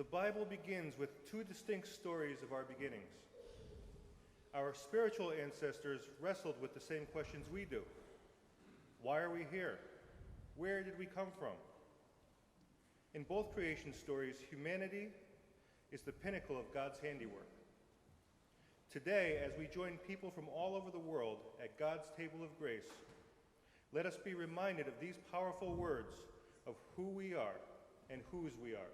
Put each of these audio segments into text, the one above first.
The Bible begins with two distinct stories of our beginnings. Our spiritual ancestors wrestled with the same questions we do. Why are we here? Where did we come from? In both creation stories, humanity is the pinnacle of God's handiwork. Today, as we join people from all over the world at God's table of grace, let us be reminded of these powerful words of who we are and whose we are.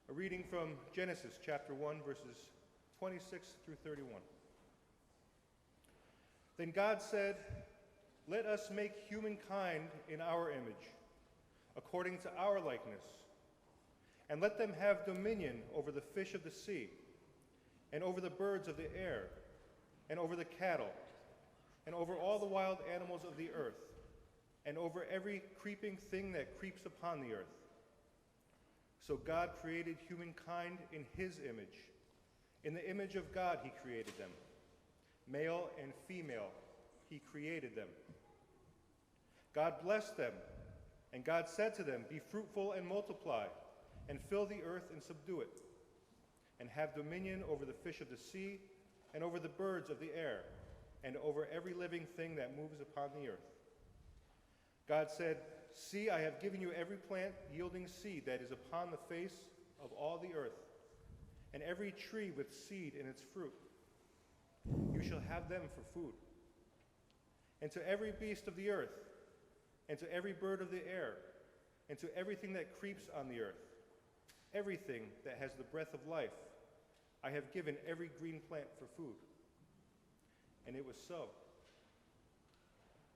A reading from Genesis chapter 1, verses 26 through 31. Then God said, "Let us make humankind in our image, according to our likeness, and let them have dominion over the fish of the sea, and over the birds of the air, and over the cattle, and over all the wild animals of the earth, and over every creeping thing that creeps upon the earth." So God created humankind in his image. In the image of God he created them. Male and female he created them. God blessed them, and God said to them, "Be fruitful and multiply, and fill the earth and subdue it, and have dominion over the fish of the sea, and over the birds of the air, and over every living thing that moves upon the earth." God said, "See, I have given you every plant yielding seed that is upon the face of all the earth, and every tree with seed in its fruit. You shall have them for food. And to every beast of the earth, and to every bird of the air, and to everything that creeps on the earth, everything that has the breath of life, I have given every green plant for food." And it was so.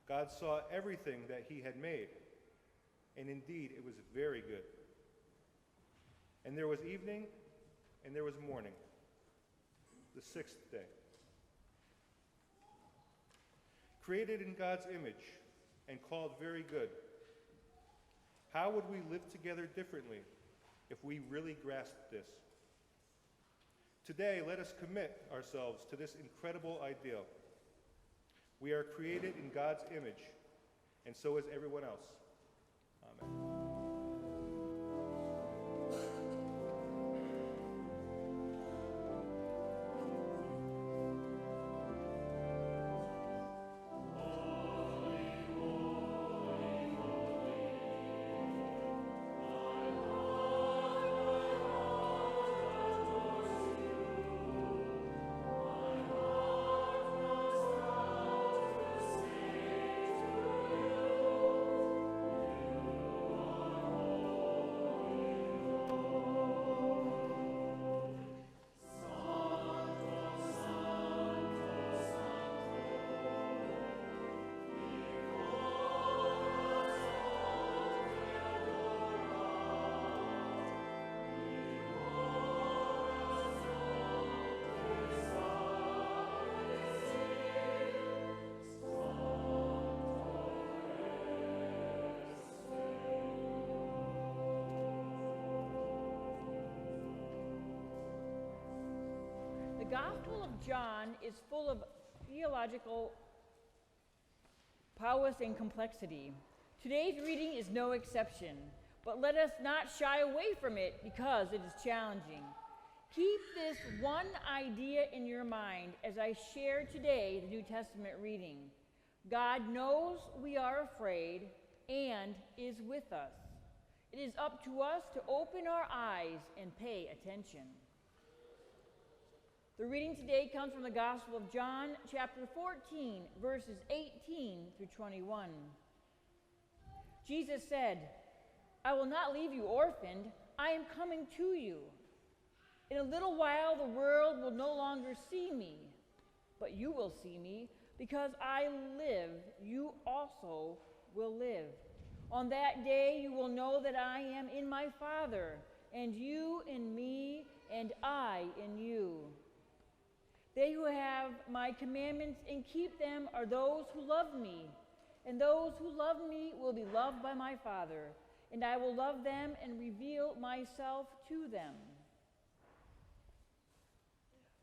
God saw everything that he had made, and indeed it was very good. And there was evening, and there was morning, the sixth day. Created in God's image and called very good. How would we live together differently if we really grasped this? Today, let us commit ourselves to this incredible ideal. We are created in God's image, and so is everyone else. Amen. The Gospel of John is full of theological prowess and complexity. Today's reading is no exception, but let us not shy away from it because it is challenging. Keep this one idea in your mind as I share today the New Testament reading. God knows we are afraid and is with us. It is up to us to open our eyes and pay attention. The reading today comes from the Gospel of John, chapter 14, verses 18 through 21. Jesus said, "I will not leave you orphaned. I am coming to you. In a little while the world will no longer see me, but you will see me. Because I live, you also will live. On that day you will know that I am in my Father, and you in me, and I in you. They who have my commandments and keep them are those who love me, and those who love me will be loved by my Father, and I will love them and reveal myself to them."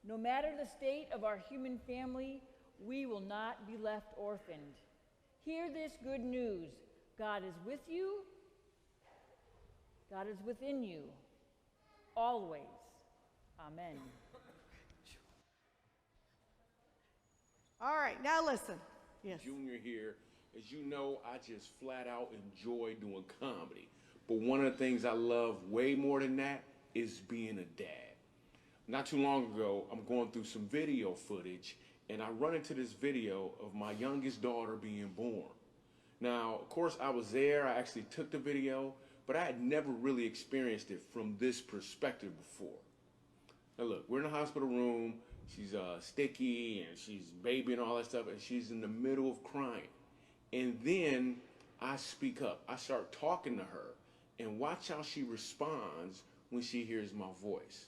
No matter the state of our human family, we will not be left orphaned. Hear this good news. God is with you. God is within you. always. Amen. All right, now listen. Yes. Junior here. As you know, I just flat out enjoy doing comedy. But one of the things I love way more than that is being a dad. Not too long ago, I'm going through some video footage, and I run into this video of my youngest daughter being born. Now, of course, I was there. I actually took the video, but I had never really experienced it from this perspective before. Now look, we're in the hospital room. She's sticky, and she's baby and all that stuff, and she's in the middle of crying. And then I speak up. I start talking to her, and watch how she responds when she hears my voice.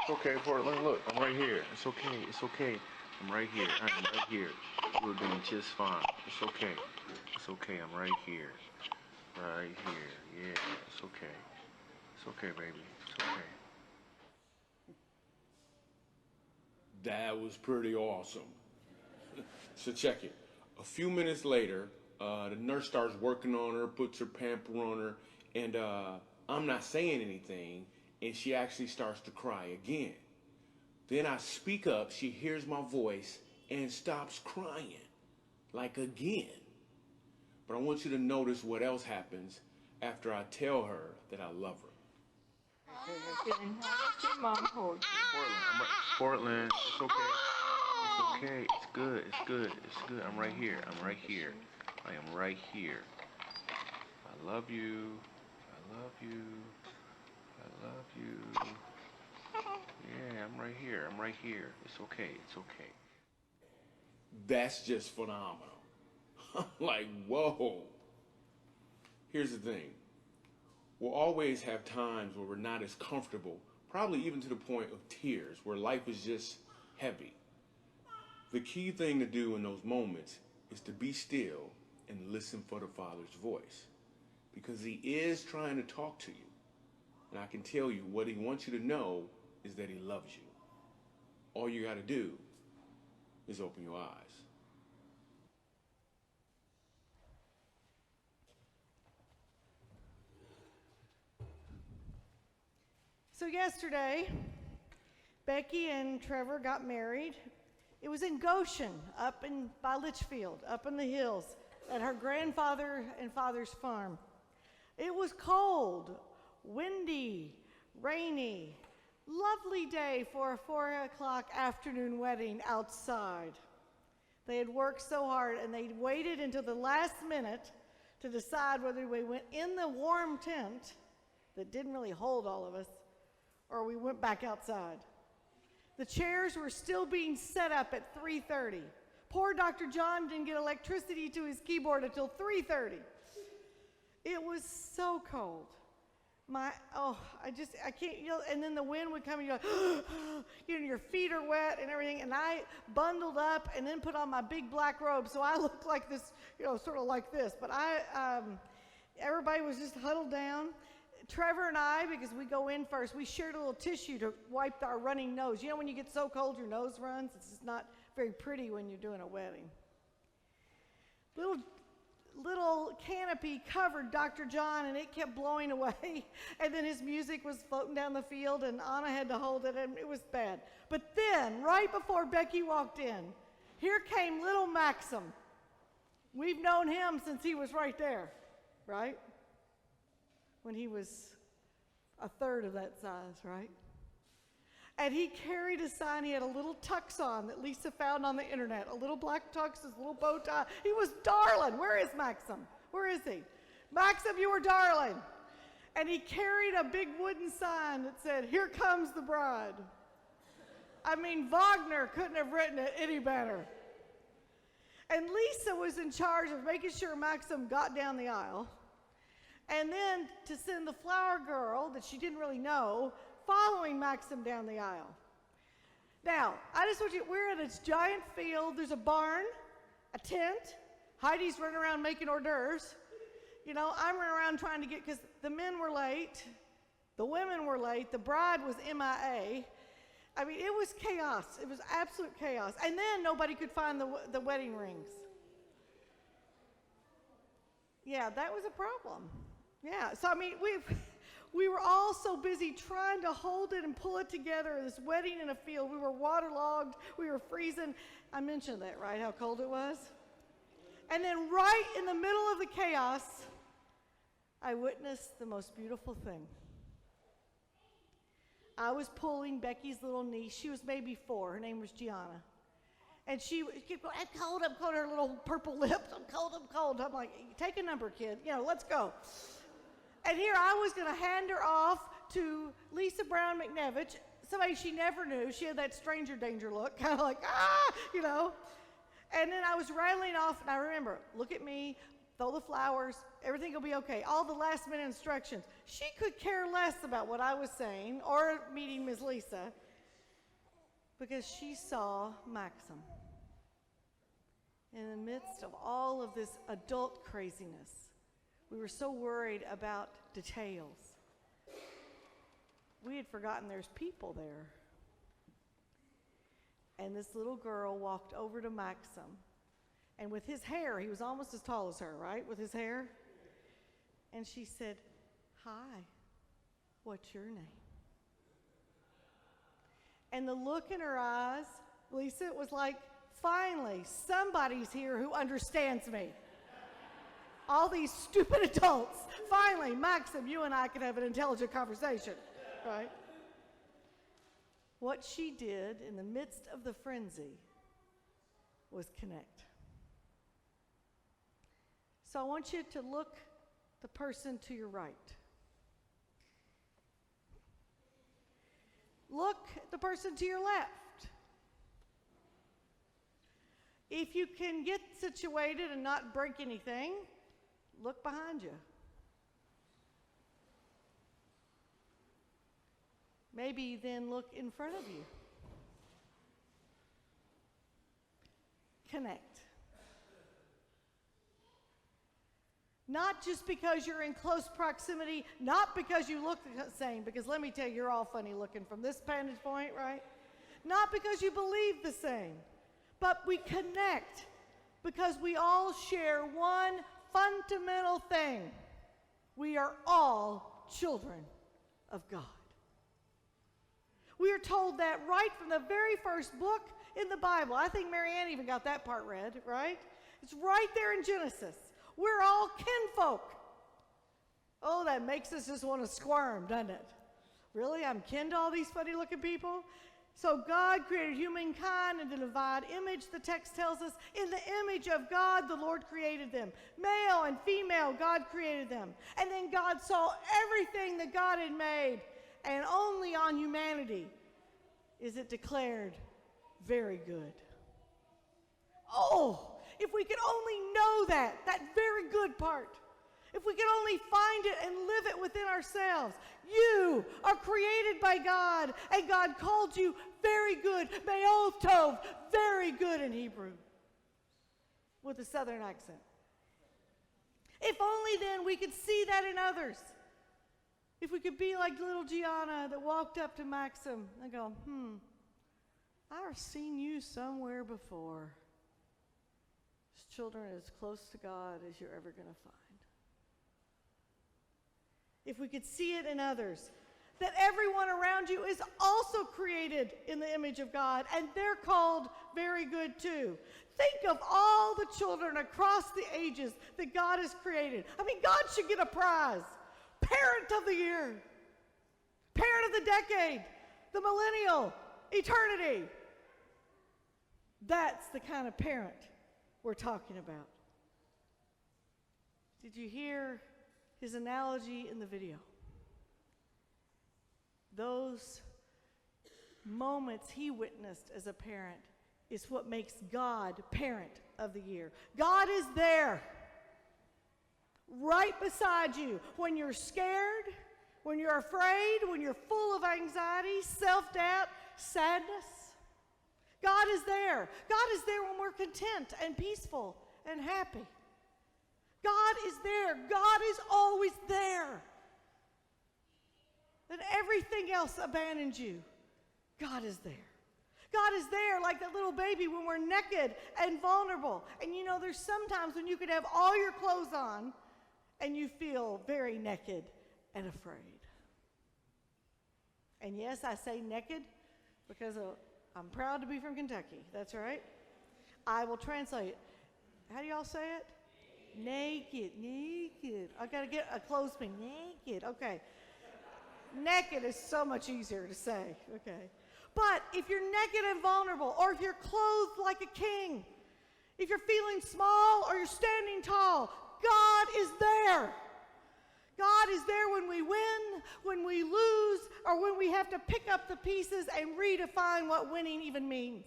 It's okay, Portland. Look, I'm right here. It's okay. It's okay. I'm right here. I'm right here. We're doing just fine. It's okay. It's okay. I'm right here. Right here. Yeah. It's okay. It's okay, baby. It's okay. That was pretty awesome. So check it. A few minutes later, the nurse starts working on her, puts her pamper on her, and I'm not saying anything, and she actually starts to cry again. Then I speak up, she hears my voice, and stops crying, like again. But I want you to notice what else happens after I tell her that I love her. Portland, it's okay. It's okay. It's good. It's good. It's good. I'm right here. I'm right here. I am right here. I love you. I love you. I love you. Yeah, I'm right here. I'm right here. It's okay. It's okay. That's just phenomenal. I'm like, whoa. Here's the thing. We'll always have times where we're not as comfortable, probably even to the point of tears, where life is just heavy. The key thing to do in those moments is to be still and listen for the Father's voice, because He is trying to talk to you. And I can tell you, what He wants you to know is that He loves you. All you got to do is open your eyes. So yesterday, Becky and Trevor got married. It was in Goshen, up by Litchfield, up in the hills, at her grandfather and father's farm. It was cold, windy, rainy, lovely day for a 4 o'clock afternoon wedding outside. They had worked so hard, and they waited until the last minute to decide whether we went in the warm tent that didn't really hold all of us, or we went back outside. The chairs were still being set up at 3:30. Poor Dr. John didn't get electricity to his keyboard until 3:30. It was so cold. I can't, and then the wind would come and you're like, your feet are wet and everything. And I bundled up and then put on my big black robe. So I looked like this, sort of like this. But everybody was just huddled down. Trevor and I, because we go in first, we shared a little tissue to wipe our running nose. You know when you get so cold your nose runs? It's just not very pretty when you're doing a wedding. Little canopy covered Dr. John, and it kept blowing away. And then his music was floating down the field, and Anna had to hold it, and it was bad. But then, right before Becky walked in, here came little Maxim. We've known him since he was right there, right? When he was a third of that size, right? And he carried a sign. He had a little tux on that Lisa found on the internet, a little black tux, his little bow tie. He was darling. Where is Maxim? Where is he? Maxim, you were darling. And he carried a big wooden sign that said, "Here comes the bride." I mean, Wagner couldn't have written it any better. And Lisa was in charge of making sure Maxim got down the aisle, and then to send the flower girl that she didn't really know following Maxim down the aisle. Now, I just want you, we're in this giant field. There's a barn, a tent. Heidi's running around making hors d'oeuvres. I'm running around trying to get, because the men were late, the women were late, the bride was MIA. I mean, it was chaos. It was absolute chaos. And then nobody could find the wedding rings. Yeah, that was a problem. Yeah, so I mean, we were all so busy trying to hold it and pull it together, this wedding in a field. We were waterlogged. We were freezing. I mentioned that, right, how cold it was? And then right in the middle of the chaos, I witnessed the most beautiful thing. I was pulling Becky's little niece. She was maybe 4. Her name was Gianna. And she kept going, I'm cold, her little purple lips. I'm cold. I'm like, take a number, kid. Let's go. And here I was going to hand her off to Lisa Brown McNevich, somebody she never knew. She had that stranger danger look, kind of like, And then I was rattling off, and I remember, look at me, throw the flowers, everything will be okay. All the last minute instructions. She could care less about what I was saying or meeting Ms. Lisa because she saw Maxim. In the midst of all of this adult craziness, we were so worried about details. We had forgotten there's people there. And this little girl walked over to Maxim. And with his hair, he was almost as tall as her, right? With his hair. And she said, hi, what's your name? And the look in her eyes, Lisa, it was like, finally, somebody's here who understands me. All these stupid adults. Finally, Maxim, you and I can have an intelligent conversation, right? What she did in the midst of the frenzy was connect. So I want you to look the person to your right. Look at the person to your left. If you can get situated and not break anything, look behind you. Maybe then look in front of you. Connect. Not just because you're in close proximity, not because you look the same, because let me tell you, you're all funny looking from this vantage point, right? Not because you believe the same, but we connect because we all share one fundamental thing. We are all children of God. We are told that right from the very first book in the Bible. I think Marianne even got that part read, right? It's right there in Genesis. We're all kinfolk. Oh, that makes us just want to squirm, doesn't it? Really? I'm kin to all these funny looking people? So God created humankind in the divine image, the text tells us. In the image of God, the Lord created them. Male and female, God created them. And then God saw everything that God had made. And only on humanity is it declared very good. Oh, if we could only know that very good part. If we could only find it and live it within ourselves. You are created by God, and God called you very good. Me'oth tov, very good in Hebrew, with a southern accent. If only then we could see that in others. If we could be like little Gianna that walked up to Maxim and go, I've seen you somewhere before. This children are as close to God as you're ever going to find. If we could see it in others, that everyone around you is also created in the image of God, and they're called very good too. Think of all the children across the ages that God has created. I mean, God should get a prize. Parent of the year, parent of the decade, the millennial, eternity. That's the kind of parent we're talking about. Did you hear his analogy in the video? Those moments he witnessed as a parent is what makes God parent of the year. God is there, right beside you when you're scared, when you're afraid, when you're full of anxiety, self-doubt, sadness. God is there. God is there when we're content and peaceful and happy. God is there. God is always there. And everything else abandons you. God is there. God is there like that little baby when we're naked and vulnerable. And you know, there's sometimes when you could have all your clothes on and you feel very naked and afraid. And yes, I say naked because I'm proud to be from Kentucky. That's right. I will translate it. How do y'all say it? Naked, naked. I got to get a clothespin. Naked. Okay. Naked is so much easier to say. Okay. But if you're naked and vulnerable, or if you're clothed like a king, if you're feeling small or you're standing tall, God is there. God is there when we win, when we lose, or when we have to pick up the pieces and redefine what winning even means.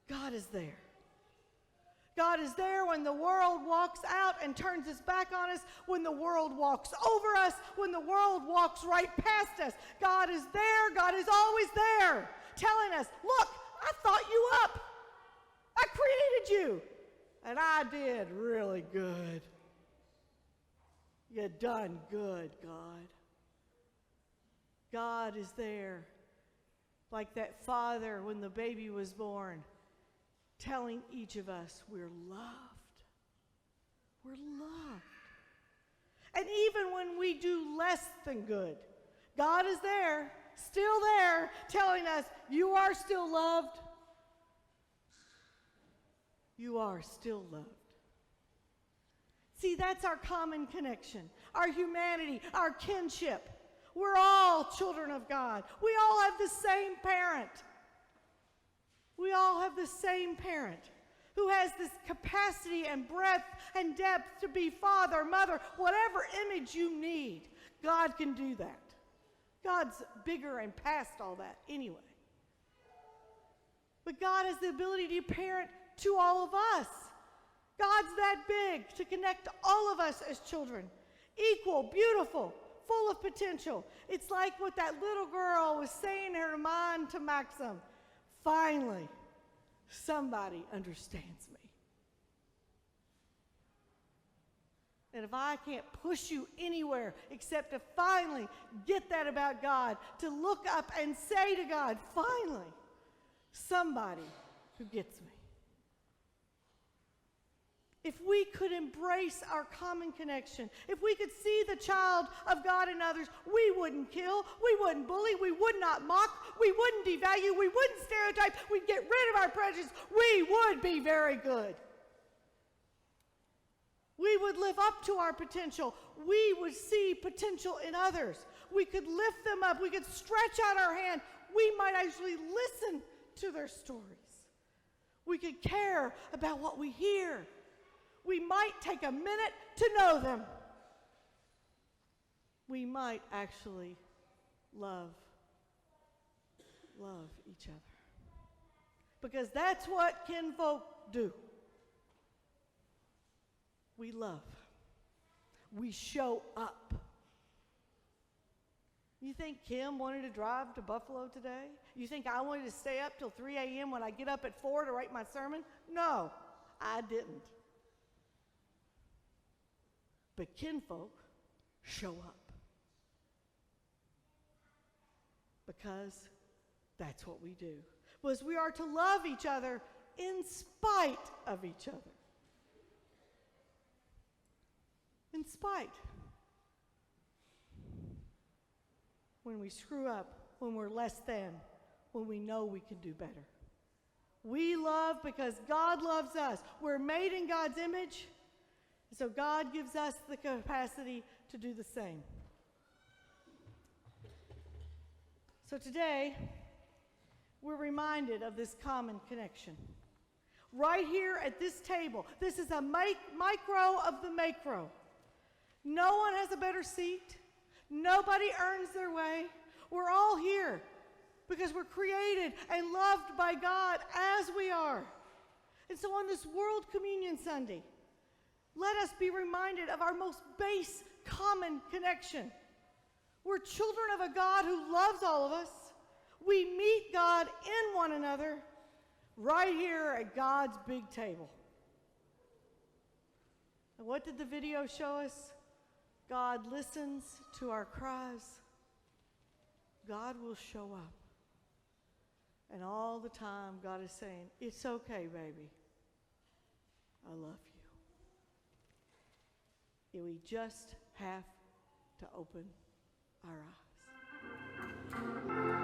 God is there. God is there when the world walks out and turns its back on us, when the world walks over us, when the world walks right past us. God is there. God is always there, telling us, look, I thought you up. I created you, and I did really good. You done good, God. God is there, like that father when the baby was born, telling each of us we're loved. We're loved. And even when we do less than good, God is there, still there, telling us you are still loved. You are still loved. See, that's our common connection, our humanity, our kinship. We're all children of God. We all have the same parent. We all have the same parent who has this capacity and breadth and depth to be father, mother, whatever image you need. God can do that. God's bigger and past all that anyway. But God has the ability to parent to all of us. God's that big to connect all of us as children. Equal, beautiful, full of potential. It's like what that little girl was saying in her mind to Maxim. Finally, somebody understands me. And if I can't push you anywhere except to finally get that about God, to look up and say to God, finally, somebody who gets me. If we could embrace our common connection, if we could see the child of God in others, we wouldn't kill, we wouldn't bully, we would not mock, we wouldn't devalue, we wouldn't stereotype, we'd get rid of our prejudice, we would be very good. We would live up to our potential. We would see potential in others. We could lift them up, we could stretch out our hand, we might actually listen to their stories. We could care about what we hear. We might take a minute to know them. We might actually love each other. Because that's what kinfolk do. We love. We show up. You think Kim wanted to drive to Buffalo today? You think I wanted to stay up till 3 a.m. when I get up at 4 to write my sermon? No, I didn't. But kinfolk show up. Because that's what we do. Was we are to love each other in spite of each other. In spite. When we screw up, when we're less than, when we know we can do better. We love because God loves us. We're made in God's image. So God gives us the capacity to do the same. So today, we're reminded of this common connection. Right here at this table, this is a micro of the macro. No one has a better seat. Nobody earns their way. We're all here because we're created and loved by God as we are. And so on this World Communion Sunday, let us be reminded of our most base common connection. We're children of a God who loves all of us. We meet God in one another right here at God's big table. And what did the video show us? God listens to our cries. God will show up. And all the time, God is saying, it's okay, baby. I love you. We just have to open our eyes.